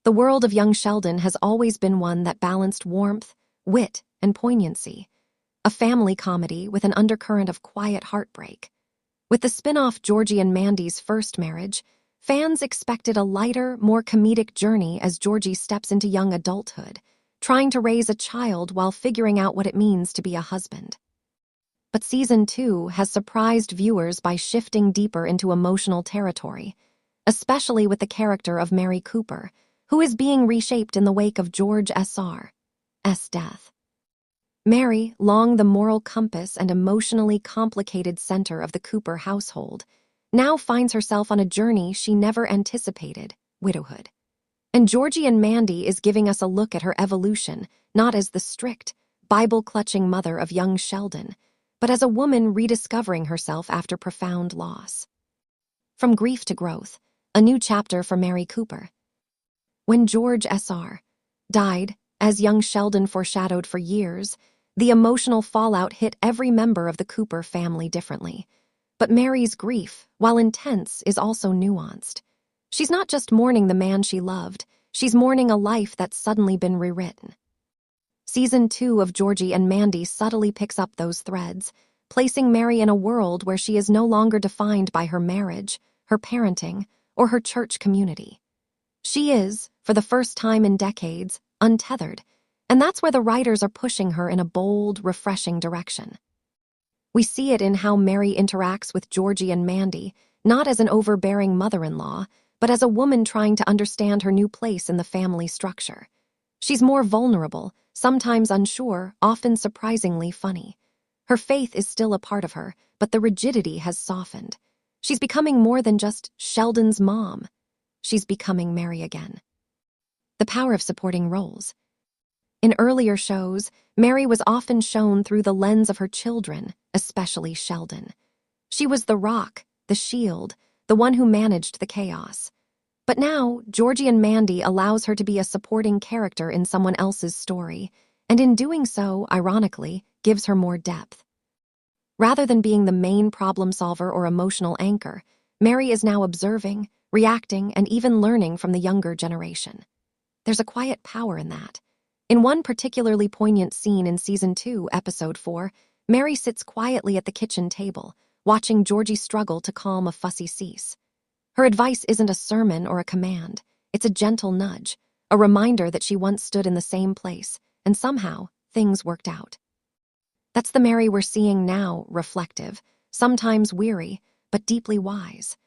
The world of young Sheldon has always been one that balanced warmth, wit, and poignancy, a family comedy with an undercurrent of quiet heartbreak. With the spin-off Georgie and Mandy's first marriage, fans expected a lighter, more comedic journey as Georgie steps into young adulthood, trying to raise a child while figuring out what it means to be a husband. But Season 2 has surprised viewers by shifting deeper into emotional territory, especially with the character of Mary Cooper, who is being reshaped in the wake of George S.R.'s death. Mary, long the moral compass and emotionally complicated center of the Cooper household, now finds herself on a journey she never anticipated, widowhood. And Georgie and Mandy is giving us a look at her evolution, not as the strict, Bible-clutching mother of young Sheldon, but as a woman rediscovering herself after profound loss. From grief to growth, a new chapter for Mary Cooper. When George S.R. died, as young Sheldon foreshadowed for years, the emotional fallout hit every member of the Cooper family differently. But Mary's grief, while intense, is also nuanced. She's not just mourning the man she loved, she's mourning a life that's suddenly been rewritten. Season 2 of Georgie and Mandy subtly picks up those threads, placing Mary in a world where she is no longer defined by her marriage, her parenting, or her church community. She is, for the first time in decades, untethered, and that's where the writers are pushing her in a bold, refreshing direction. We see it in how Mary interacts with Georgie and Mandy, not as an overbearing mother-in-law, but as a woman trying to understand her new place in the family structure. She's more vulnerable, sometimes unsure, often surprisingly funny. Her faith is still a part of her, but the rigidity has softened. She's becoming more than just Sheldon's mom. She's becoming Mary again. The power of supporting roles. In earlier shows, Mary was often shown through the lens of her children, especially Sheldon. She was the rock, the shield, the one who managed the chaos. But now, Georgie and Mandy allows her to be a supporting character in someone else's story, and in doing so, ironically, gives her more depth. Rather than being the main problem solver or emotional anchor, Mary is now observing, reacting, and even learning from the younger generation. There's a quiet power in that. In one particularly poignant scene in Season 2, Episode 4, Mary sits quietly at the kitchen table, watching Georgie struggle to calm a fussy cease. Her advice isn't a sermon or a command. It's a gentle nudge, a reminder that she once stood in the same place, and somehow, things worked out. That's the Mary we're seeing now, reflective, sometimes weary, but deeply wise.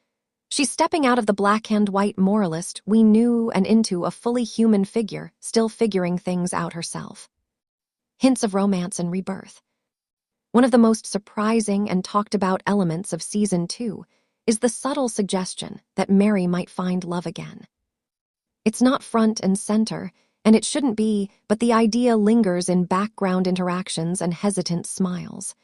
She's stepping out of the black-and-white moralist we knew and into a fully human figure, still figuring things out herself. Hints of romance and rebirth. One of the most surprising and talked-about elements of Season 2 is the subtle suggestion that Mary might find love again. It's not front and center, and it shouldn't be, but the idea lingers in background interactions and hesitant smiles.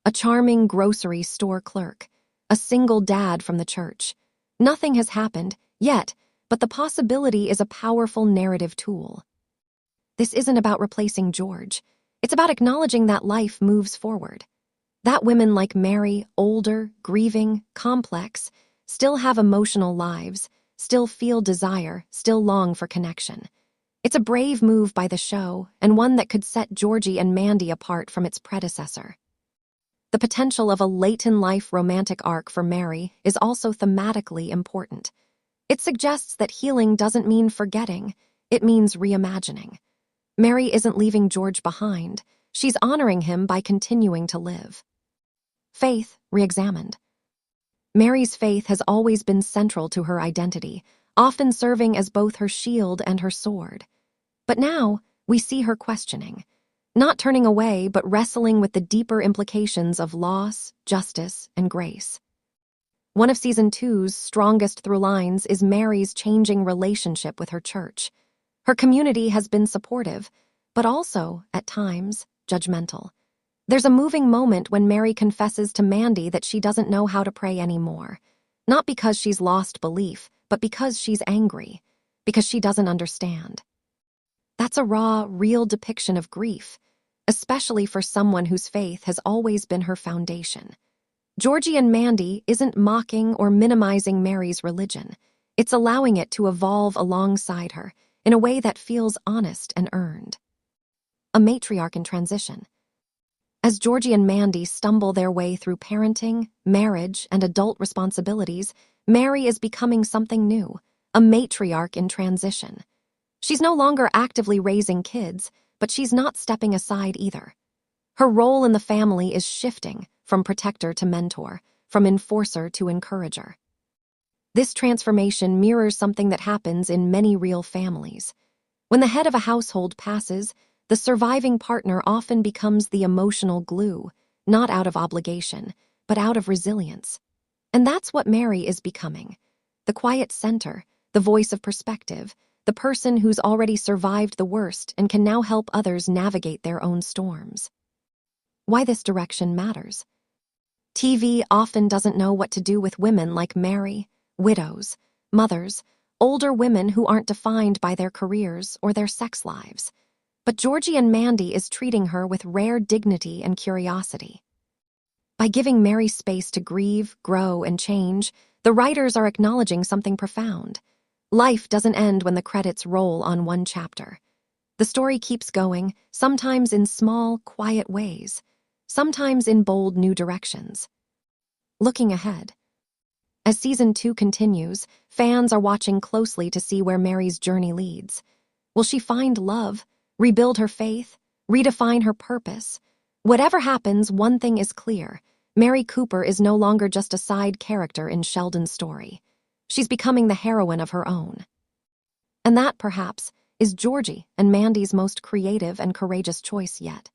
A charming grocery store clerk, a single dad from the church. Nothing has happened, yet, but the possibility is a powerful narrative tool. This isn't about replacing George. It's about acknowledging that life moves forward. That women like Mary, older, grieving, complex, still have emotional lives, still feel desire, still long for connection. It's a brave move by the show, and one that could set Georgie and Mandy apart from its predecessor. The potential of a late-in-life romantic arc for Mary is also thematically important. It suggests that healing doesn't mean forgetting, it means reimagining. Mary isn't leaving George behind, she's honoring him by continuing to live. Faith, re-examined. Mary's faith has always been central to her identity, often serving as both her shield and her sword. But now, we see her questioning. Not turning away, but wrestling with the deeper implications of loss, justice, and grace. One of Season 2's strongest through lines is Mary's changing relationship with her church. Her community has been supportive, but also, at times, judgmental. There's a moving moment when Mary confesses to Mandy that she doesn't know how to pray anymore. Not because she's lost belief, but because she's angry, because she doesn't understand. That's a raw, real depiction of grief, especially for someone whose faith has always been her foundation. Georgie and Mandy isn't mocking or minimizing Mary's religion. It's allowing it to evolve alongside her, in a way that feels honest and earned. A matriarch in transition. As Georgie and Mandy stumble their way through parenting, marriage, and adult responsibilities, Mary is becoming something new, a matriarch in transition. She's no longer actively raising kids, but she's not stepping aside either. Her role in the family is shifting from protector to mentor, from enforcer to encourager. This transformation mirrors something that happens in many real families. When the head of a household passes, the surviving partner often becomes the emotional glue, not out of obligation, but out of resilience. And that's what Mary is becoming. The quiet center, the voice of perspective, the person who's already survived the worst and can now help others navigate their own storms. Why this direction matters. TV often doesn't know what to do with women like Mary, widows, mothers, older women who aren't defined by their careers or their sex lives. But Georgie and Mandy is treating her with rare dignity and curiosity. By giving Mary space to grieve, grow, and change, the writers are acknowledging something profound. Life doesn't end when the credits roll on one chapter. The story keeps going, sometimes in small, quiet ways, sometimes in bold new directions. Looking ahead. As Season 2 continues, fans are watching closely to see where Mary's journey leads. Will she find love, rebuild her faith, redefine her purpose? Whatever happens, one thing is clear. Mary Cooper is no longer just a side character in Sheldon's story. She's becoming the heroine of her own. And that, perhaps, is Georgie and Mandy's most creative and courageous choice yet.